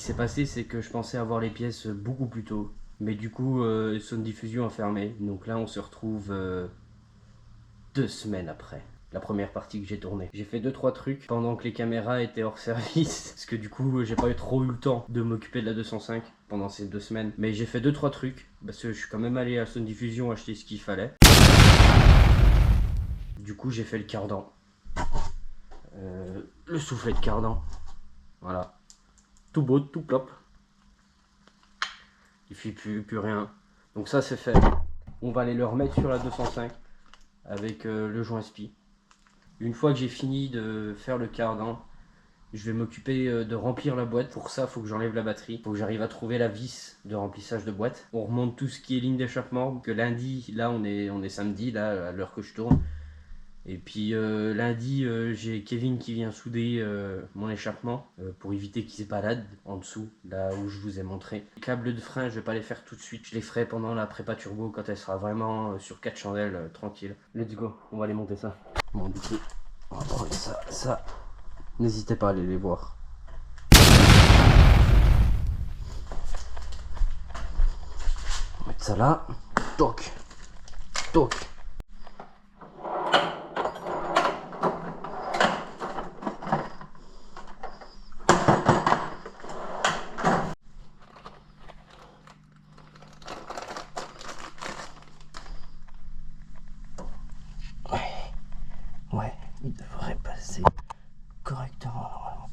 s'est passé, c'est que je pensais avoir les pièces beaucoup plus tôt. Mais du coup, Zone Diffusion a fermé. Donc là, on se retrouve 2 semaines après la première partie que j'ai tournée. J'ai fait 2-3 trucs pendant que les caméras étaient hors service. Parce que du coup, j'ai pas eu trop eu le temps de m'occuper de la 205 pendant ces 2 semaines. Mais j'ai fait 2-3 trucs. Parce que je suis quand même allé à Zone Diffusion acheter ce qu'il fallait. Du coup, j'ai fait le cardan. Le soufflet de cardan. Voilà. Tout beau, tout plop. Il ne fait plus rien. Donc ça, c'est fait. On va aller le remettre sur la 205 avec le joint spi. Une fois que j'ai fini de faire le cardan, je vais m'occuper de remplir la boîte. Pour ça, il faut que j'enlève la batterie. Il faut que j'arrive à trouver la vis de remplissage de boîte. On remonte tout ce qui est ligne d'échappement. Que lundi, là on est samedi, là à l'heure que je tourne. Et puis lundi, j'ai Kevin qui vient souder mon échappement pour éviter qu'il se balade en dessous, là où je vous ai montré. Les câbles de frein, je vais pas les faire tout de suite. Je les ferai pendant la prépa turbo quand elle sera vraiment sur 4 chandelles, tranquille. Let's go, on va aller monter ça. Bon, du coup, on va prendre ça. N'hésitez pas à aller les voir. On va mettre ça là. Toc. Toc. Ouais, il devrait passer correctement normalement.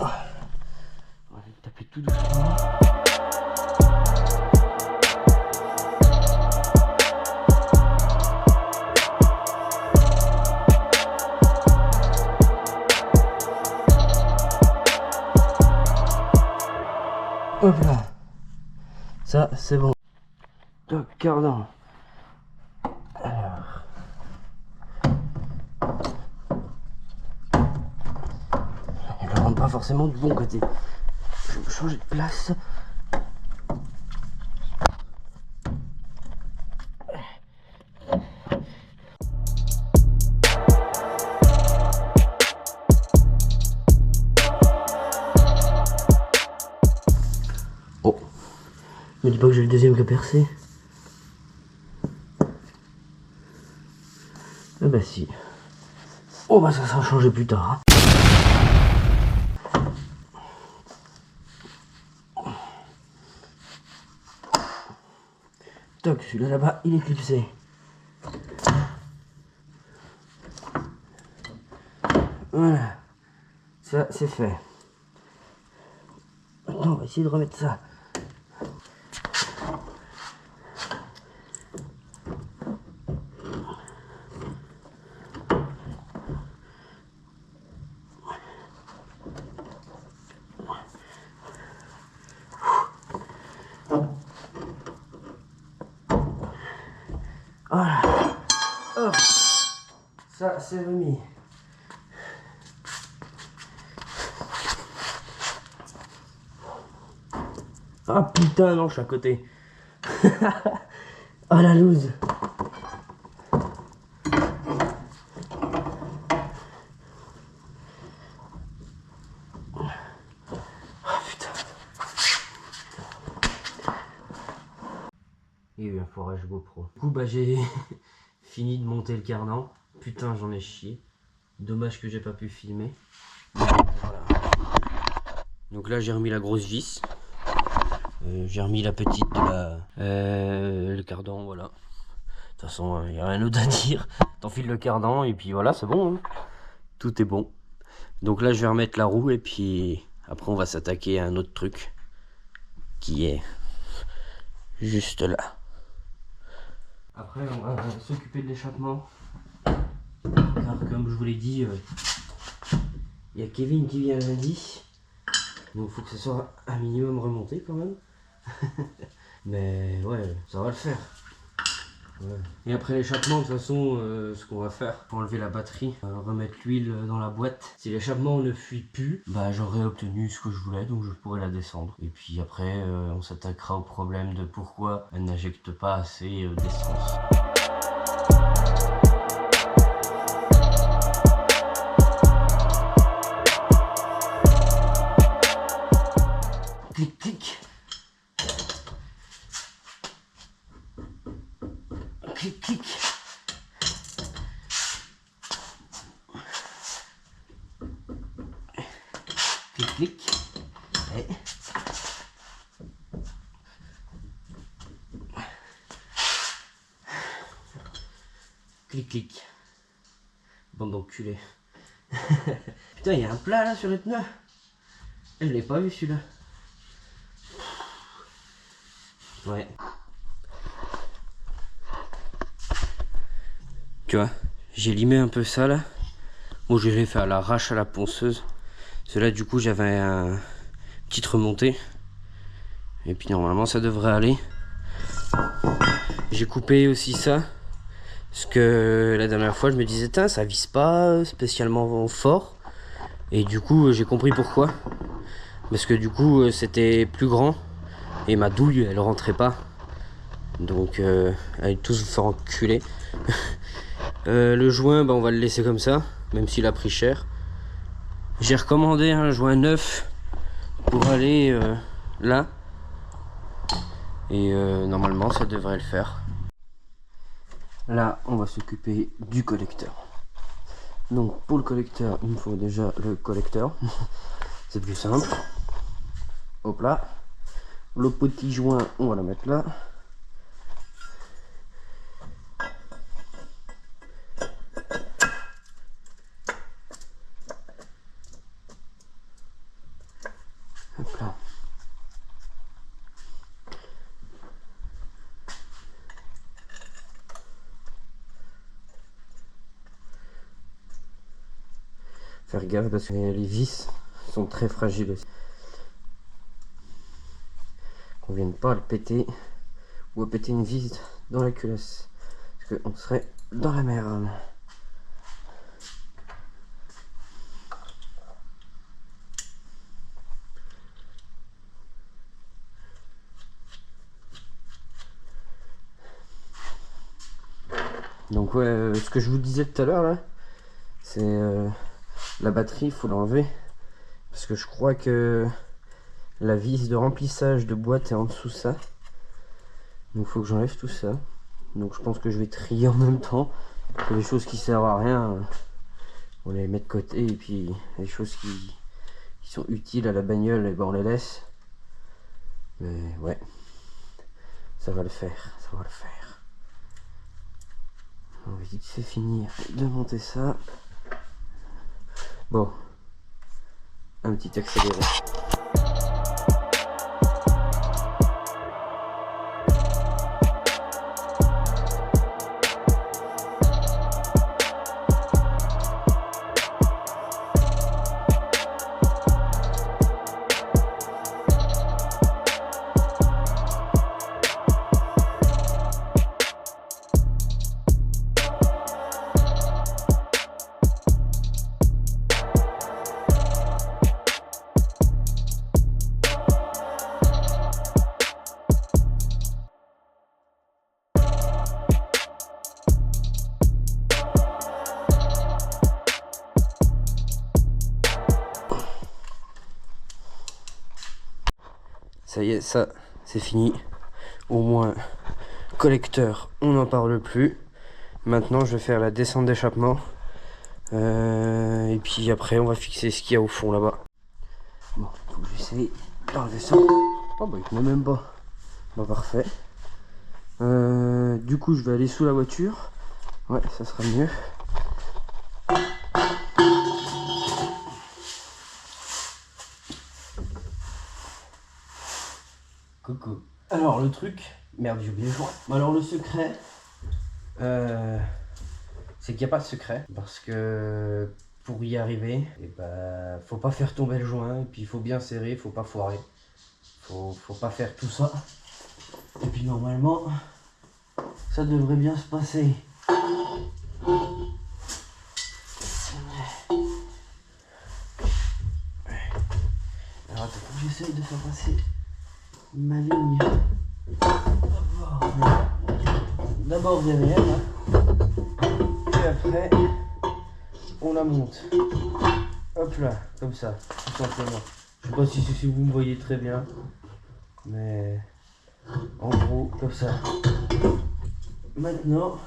On va le taper tout doucement. Hop là. Ça, c'est bon. Toc, cardan. Alors. Je ne rentre pas forcément du bon côté. Je vais me changer de place. Oh, me dis pas que j'ai le deuxième qui a percé. Ah bah si. Oh bah ça sera changé plus tard. Hein. Toc, celui-là là-bas, il est clipsé. Voilà. Ça, c'est fait. Maintenant, on va essayer de remettre ça. Voilà. Hop. Ça, c'est remis. Ah putain, non, je suis à côté. Ah la loose. Ah putain. Il y a eu un forage GoPro. Du coup, bah j'ai fini de monter le cardan. Putain, j'en ai chié. Dommage que j'ai pas pu filmer. Voilà. Donc là, j'ai remis la grosse vis. J'ai remis la petite de la... le cardan, voilà. De toute façon, il n'y a rien d'autre à dire. T'enfiles le cardan et puis voilà, c'est bon. Hein. Tout est bon. Donc là, je vais remettre la roue et puis après, on va s'attaquer à un autre truc qui est juste là. Après, on va s'occuper de l'échappement. Car comme je vous l'ai dit, il y a Kevin qui vient lundi. Donc il faut que ça soit un minimum remonté quand même. Mais ouais, ça va le faire. Ouais. Et après l'échappement, de toute façon, ce qu'on va faire, pour enlever la batterie, remettre l'huile dans la boîte. Si l'échappement ne fuit plus, bah j'aurais obtenu ce que je voulais, donc je pourrais la descendre. Et puis après, on s'attaquera au problème de pourquoi elle n'injecte pas assez d'essence. Clic, clic. Et... clic, clic. Bande d'enculés. Putain, il y a un plat là sur les pneus. Je l'ai pas vu celui-là. Ouais. Tu vois, j'ai limé un peu ça là. Bon, je l'ai fait à l'arrache à la ponceuse. Cela du coup j'avais une petite remontée. Et puis normalement ça devrait aller. J'ai coupé aussi ça. Parce que la dernière fois je me disais, tiens, ça vise pas spécialement fort. Et du coup j'ai compris pourquoi. Parce que du coup c'était plus grand. Et ma douille elle rentrait pas. Donc allez tous vous faire enculer. Le joint bah, on va le laisser comme ça. Même s'il a pris cher. J'ai recommandé un joint neuf pour aller là. Et normalement ça devrait le faire. Là on va s'occuper du collecteur. Donc pour le collecteur il me faut déjà le collecteur. C'est plus simple. Hop là. Le petit joint on va le mettre là. Hop là. Faire gaffe parce que les vis sont très fragiles aussi. Qu'on vienne pas à le péter ou à péter une vis dans la culasse. Parce qu'on serait dans la merde. Donc ouais, ce que je vous disais tout à l'heure là, c'est la batterie, il faut l'enlever. Parce que je crois que la vis de remplissage de boîte est en dessous de ça. Donc il faut que j'enlève tout ça. Donc je pense que je vais trier en même temps. Les choses qui servent à rien, on les met de côté. Et puis les choses qui sont utiles à la bagnole, et ben on les laisse. Mais ouais, ça va le faire, ça va le faire. On va vite fait finir de monter ça. Bon, un petit accéléré. Ça y est, ça c'est fini. Au moins, collecteur, on n'en parle plus. Maintenant, je vais faire la descente d'échappement. Et puis après, on va fixer ce qu'il y a au fond là-bas. Bon, faut que j'essaye d'enlever ça. Oh bah, il tenait même pas. Bah, parfait. Du coup, je vais aller sous la voiture. Ouais, ça sera mieux. Coucou. Alors le truc, merde j'ai oublié le joint. Alors le secret, c'est qu'il n'y a pas de secret. Parce que pour y arriver, et bah, faut pas faire tomber le joint. Et puis il faut bien serrer, il faut pas foirer. Faut pas faire tout ça. Et puis normalement, ça devrait bien se passer. Alors attends, faut que j'essaye de faire passer ma ligne. D'abord derrière, là. Puis après, on la monte. Hop là, comme ça, tout simplement. Je sais pas si vous me voyez très bien, mais en gros, comme ça. Maintenant,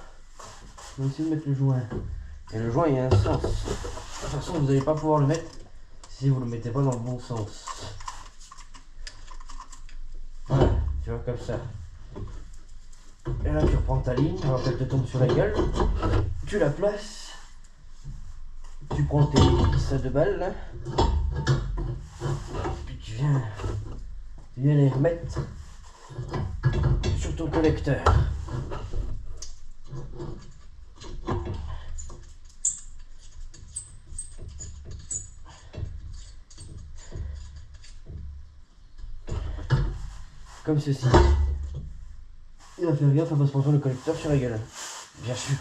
on va essayer de mettre le joint. Et le joint, il y a un sens. De toute façon, vous n'allez pas pouvoir le mettre si vous le mettez pas dans le bon sens. Voilà, tu vois, comme ça. Et là tu reprends ta ligne avant qu'elle te tombe sur la gueule. Tu la places. Tu prends tes vis à 2 balles là. Puis tu viens les remettre sur ton collecteur. Comme ceci. Il va faire gaffe à pas se prendre le collecteur sur la gueule. Bien sûr.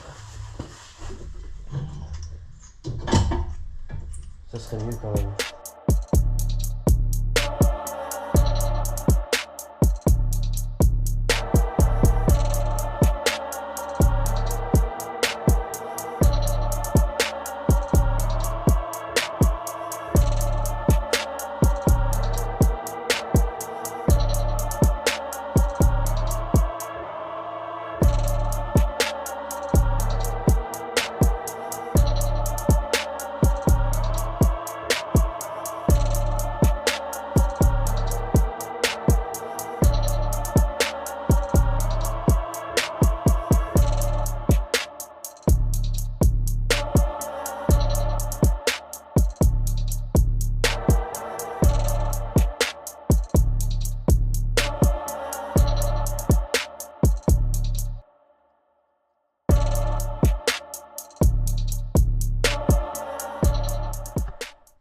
Ça serait mieux quand même.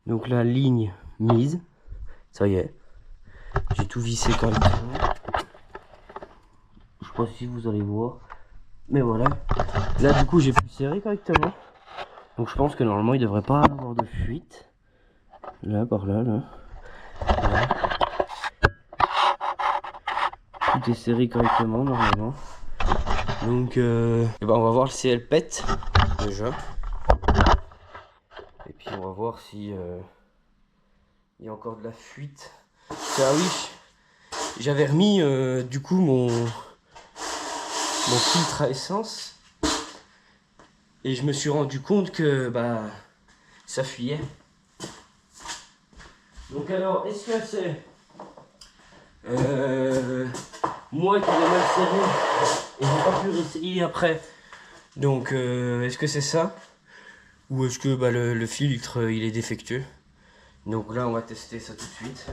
Donc la ligne mise, ça y est, j'ai tout vissé correctement. Je sais pas si vous allez voir, mais voilà. Là du coup j'ai pu serrer correctement. Donc je pense que normalement il devrait pas avoir de fuite. Là, par là, là. Là. Tout est serré correctement normalement. Donc on va voir si elle pète déjà. Et puis on va voir si il y a encore de la fuite. Ah oui, j'avais remis du coup mon filtre à essence. Et je me suis rendu compte que bah ça fuyait. Donc alors, est-ce que c'est moi qui l'ai mal serré et j'ai pas pu réessayer après? Donc est-ce que c'est ça? Ou est-ce que bah, le filtre il est défectueux? Donc là on va tester ça tout de suite.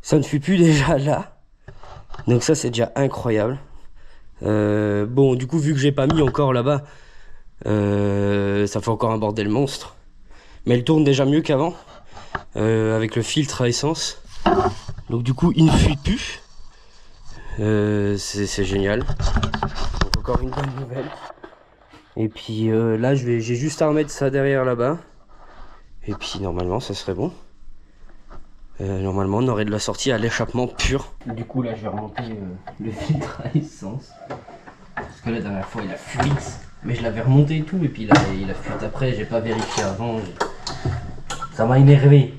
Ça ne fuit plus déjà là. Donc ça c'est déjà incroyable. Bon du coup vu que j'ai pas mis encore là-bas, ça fait encore un bordel monstre. Mais elle tourne déjà mieux qu'avant. Avec le filtre à essence. Donc du coup il ne fuit plus. C'est génial. Donc encore une bonne nouvelle. Et puis là j'ai juste à remettre ça derrière là-bas. Et puis normalement ça serait bon. Normalement on aurait de la sortie à l'échappement pur. Du coup là je vais remonter le filtre à essence. Parce que la dernière fois il a fui. Mais je l'avais remonté et tout, et puis il a fuité après, j'ai pas vérifié avant. Ça m'a énervé.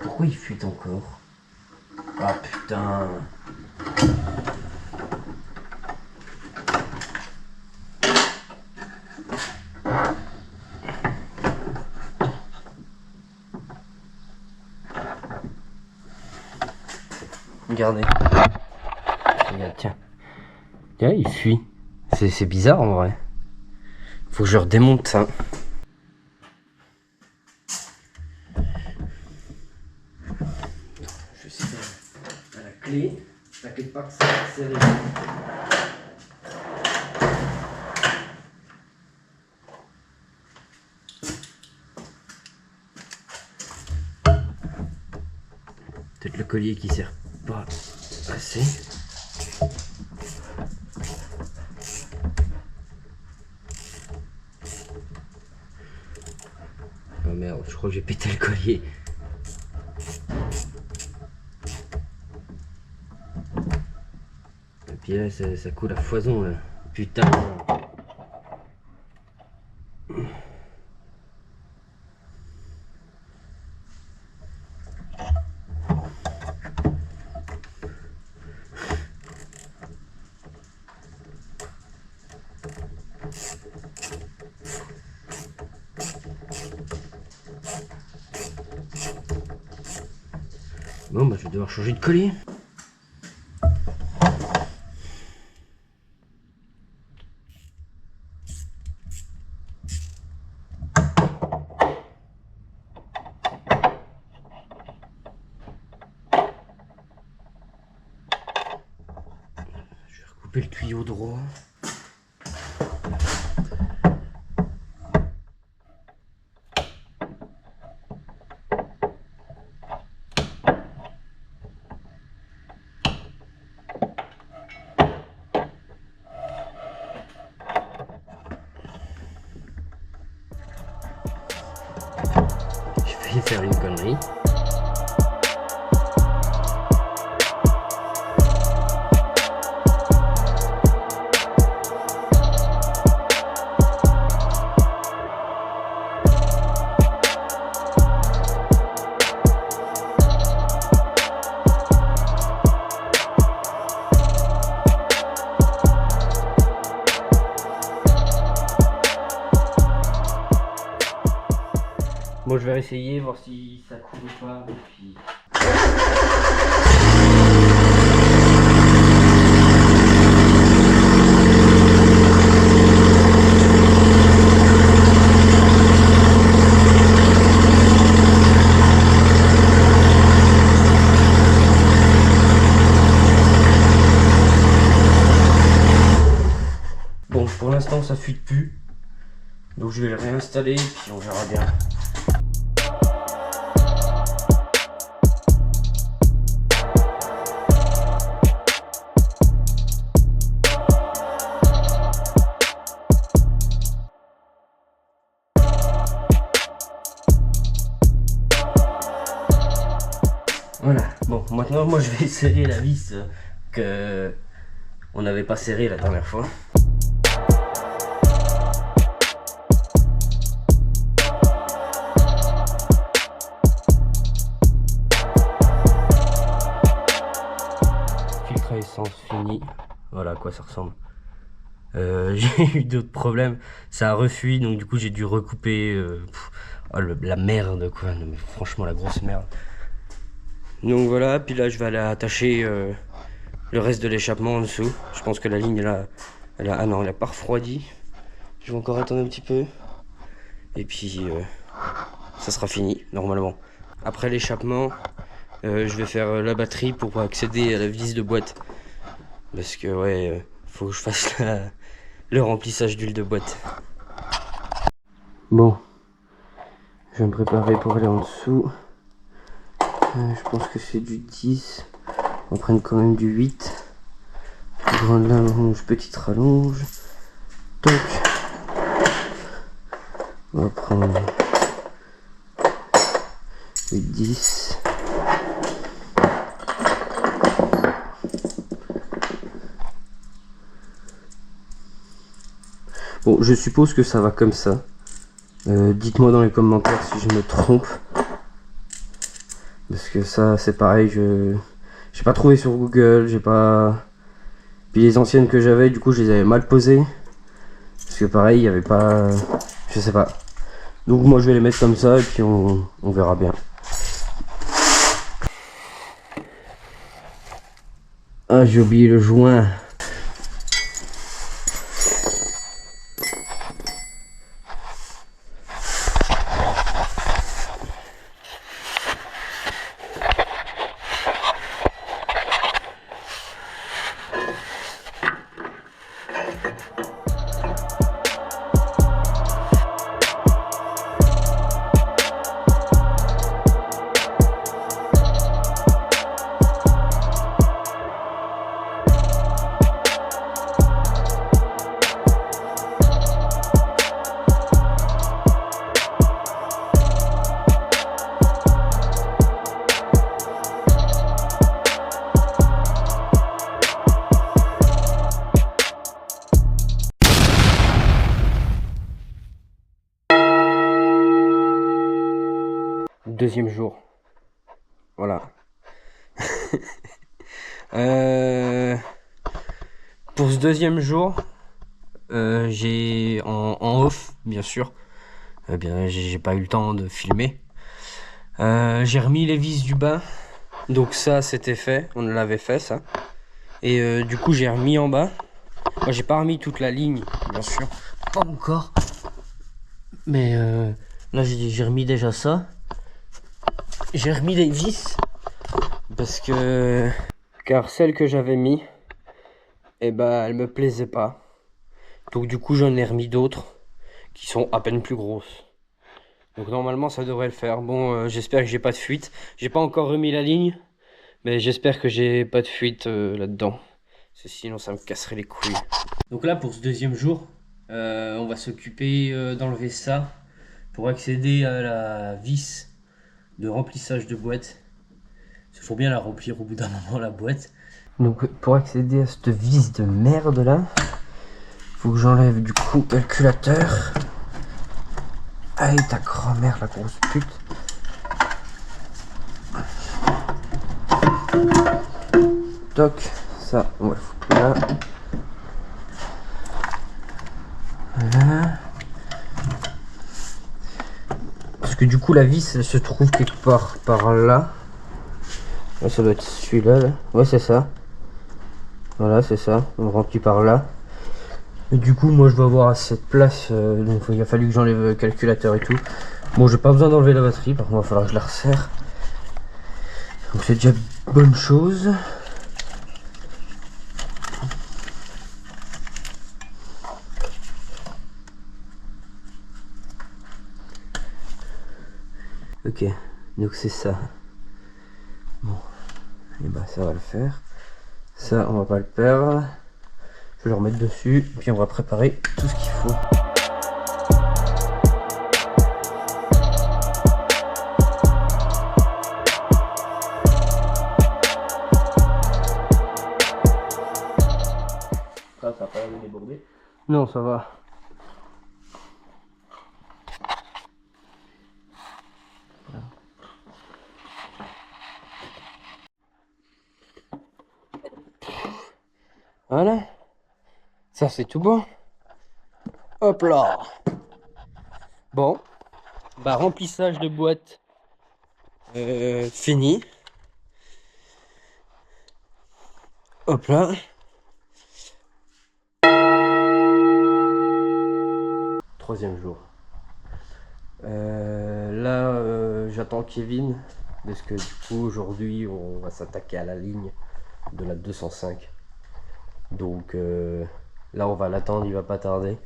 Pourquoi il fuite encore? Ah putain. Regardez. Regarde, tiens. Tiens, il fuit. C'est bizarre en vrai. Faut que je redémonte ça. Je sais à la clé. T'inquiète pas que ça va serrer. Peut-être le collier qui sert pas assez. Oh merde, je crois que j'ai pété le collier. Et puis là, ça coule à foison là. Putain. Bon bah je vais devoir changer de collier. Je vais recouper le tuyau droit. J'ai failli faire une connerie. Bon, je vais essayer, voir si ça coule ou pas. Et puis... Bon, pour l'instant, ça fuite plus. Donc je vais le réinstaller, puis on verra bien. Voilà, bon, maintenant moi je vais serrer la vis que on n'avait pas serrée la dernière fois. Filtre à essence fini, voilà à quoi ça ressemble. J'ai eu d'autres problèmes, ça a refui, donc du coup j'ai dû recouper. Oh, la merde quoi, non, mais franchement la grosse merde. Donc voilà, puis là je vais aller attacher le reste de l'échappement en dessous. Je pense que la ligne ah non, elle a pas refroidi. Je vais encore attendre un petit peu. Et puis ça sera fini normalement. Après l'échappement, je vais faire la batterie pour accéder à la vis de boîte. Parce que ouais, faut que je fasse le remplissage d'huile de boîte. Bon, je vais me préparer pour aller en dessous. Je pense que c'est du 10. On va prendre quand même du 8. Grande rallonge, petite rallonge. Toc. On va prendre 8, 10. Bon, je suppose que ça va comme ça. Dites-moi dans les commentaires si je me trompe. Parce que ça, c'est pareil, j'ai pas trouvé sur Google, j'ai pas... Puis les anciennes que j'avais, du coup, je les avais mal posées. Parce que pareil, il y avait pas... Je sais pas. Donc moi, je vais les mettre comme ça et puis on verra bien. Ah, j'ai oublié le joint. Deuxième jour. Voilà. Pour ce deuxième jour, j'ai en off, bien sûr. J'ai pas eu le temps de filmer. J'ai remis les vis du bas. Donc ça, c'était fait. On l'avait fait, ça. Et du coup, j'ai remis en bas. Moi, j'ai pas remis toute la ligne, bien sûr. Pas encore. Mais là, j'ai remis déjà ça. J'ai remis les vis. Parce que... Car celle que j'avais mis, eh ben, elle me plaisait pas. Donc du coup, j'en ai remis d'autres qui sont à peine plus grosses. Donc normalement, ça devrait le faire. Bon, j'espère que j'ai pas de fuite. J'ai pas encore remis la ligne. Mais j'espère que j'ai pas de fuite là-dedans. Parce que sinon, ça me casserait les couilles. Donc là, pour ce deuxième jour, on va s'occuper d'enlever ça pour accéder à la vis de remplissage de boîte. Il faut bien la remplir au bout d'un moment, la boîte. Donc pour accéder à cette vis de merde là, faut que j'enlève du coup le calculateur. Allez ta grand-mère, la grosse pute. Toc, ça on va le foutre là. Voilà. Parce que du coup la vis elle se trouve quelque part par là. Ouais, ça doit être celui-là là. Ouais, c'est ça. Voilà, c'est ça. On remplit par là. Et du coup, moi je dois avoir assez de place. Donc il a fallu que j'enlève le calculateur et tout. Bon, j'ai pas besoin d'enlever la batterie. Par contre, il va falloir que je la resserre. Donc c'est déjà une bonne chose. Ok, donc c'est ça. Bon, et bah ça va le faire. Ça, on va pas le perdre. Je vais le remettre dessus, puis on va préparer tout ce qu'il faut. Ça va pas l'air déborder. Non, ça va. Voilà. Ça, c'est tout bon. Hop là. Bon. Bah, remplissage de boîte fini. Hop là. Troisième jour. Là, j'attends Kevin. Parce que du coup, aujourd'hui, on va s'attaquer à la ligne de la 205. Donc là, on va l'attendre, il va pas tarder.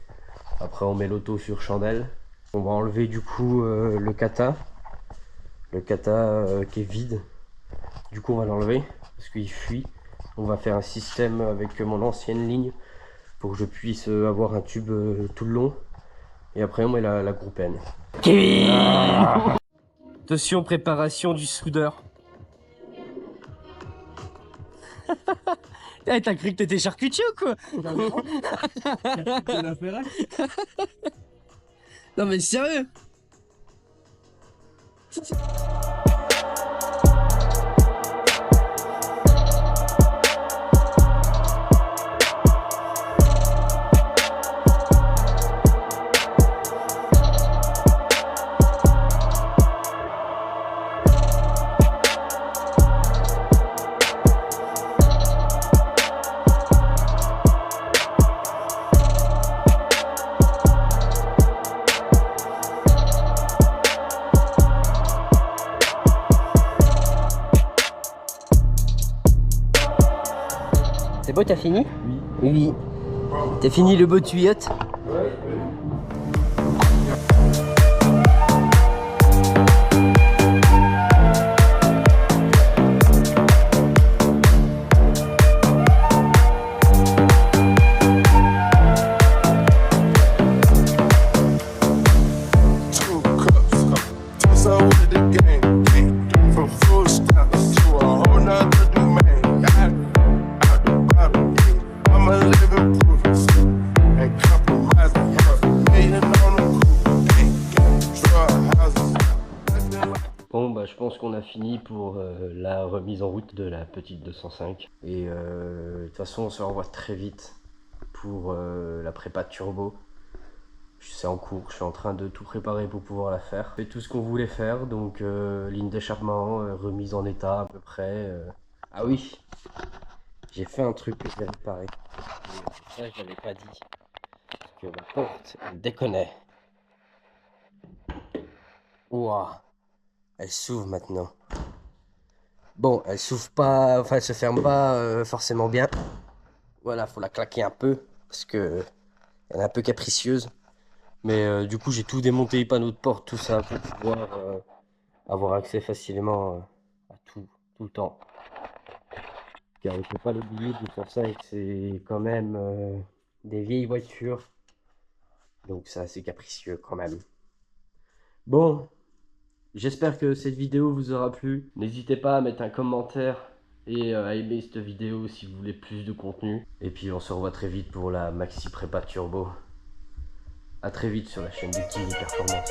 Après, on met l'auto sur chandelle. On va enlever du coup le kata. Le kata qui est vide. Du coup, on va l'enlever parce qu'il fuit. On va faire un système avec mon ancienne ligne pour que je puisse avoir un tube tout le long. Et après, on met la groupe N. Ah. Attention, préparation du soudeur. Eh, t'as cru que t'étais charcutier ou quoi? Non mais sérieux? C'est beau, t'as fini? Oui. Oui. T'as fini le beau tuyautte? Ouais. Bon bah je pense qu'on a fini pour la remise en route de la petite 205 et de toute façon on se revoit très vite pour la prépa turbo. C'est en cours, je suis en train de tout préparer pour pouvoir la faire. Fait tout ce qu'on voulait faire, donc ligne d'échappement, remise en état à peu près. Ah oui, j'ai fait un truc que je vais réparer. Ça je l'avais pas dit. Parce que ma porte, elle déconnait. Ouah. Elle s'ouvre maintenant. Bon, elle s'ouvre pas, enfin elle se ferme pas forcément bien. Voilà, faut la claquer un peu parce que elle est un peu capricieuse. Mais du coup, j'ai tout démonté, les panneaux de porte, tout ça pour pouvoir avoir accès facilement à tout le temps. Car il ne faut pas l'oublier de faire ça et que c'est quand même des vieilles voitures. Donc c'est assez capricieux quand même. Bon. J'espère que cette vidéo vous aura plu. N'hésitez pas à mettre un commentaire et à aimer cette vidéo si vous voulez plus de contenu. Et puis on se revoit très vite pour la Maxi Prépa Turbo. A très vite sur la chaîne de Kini Performance.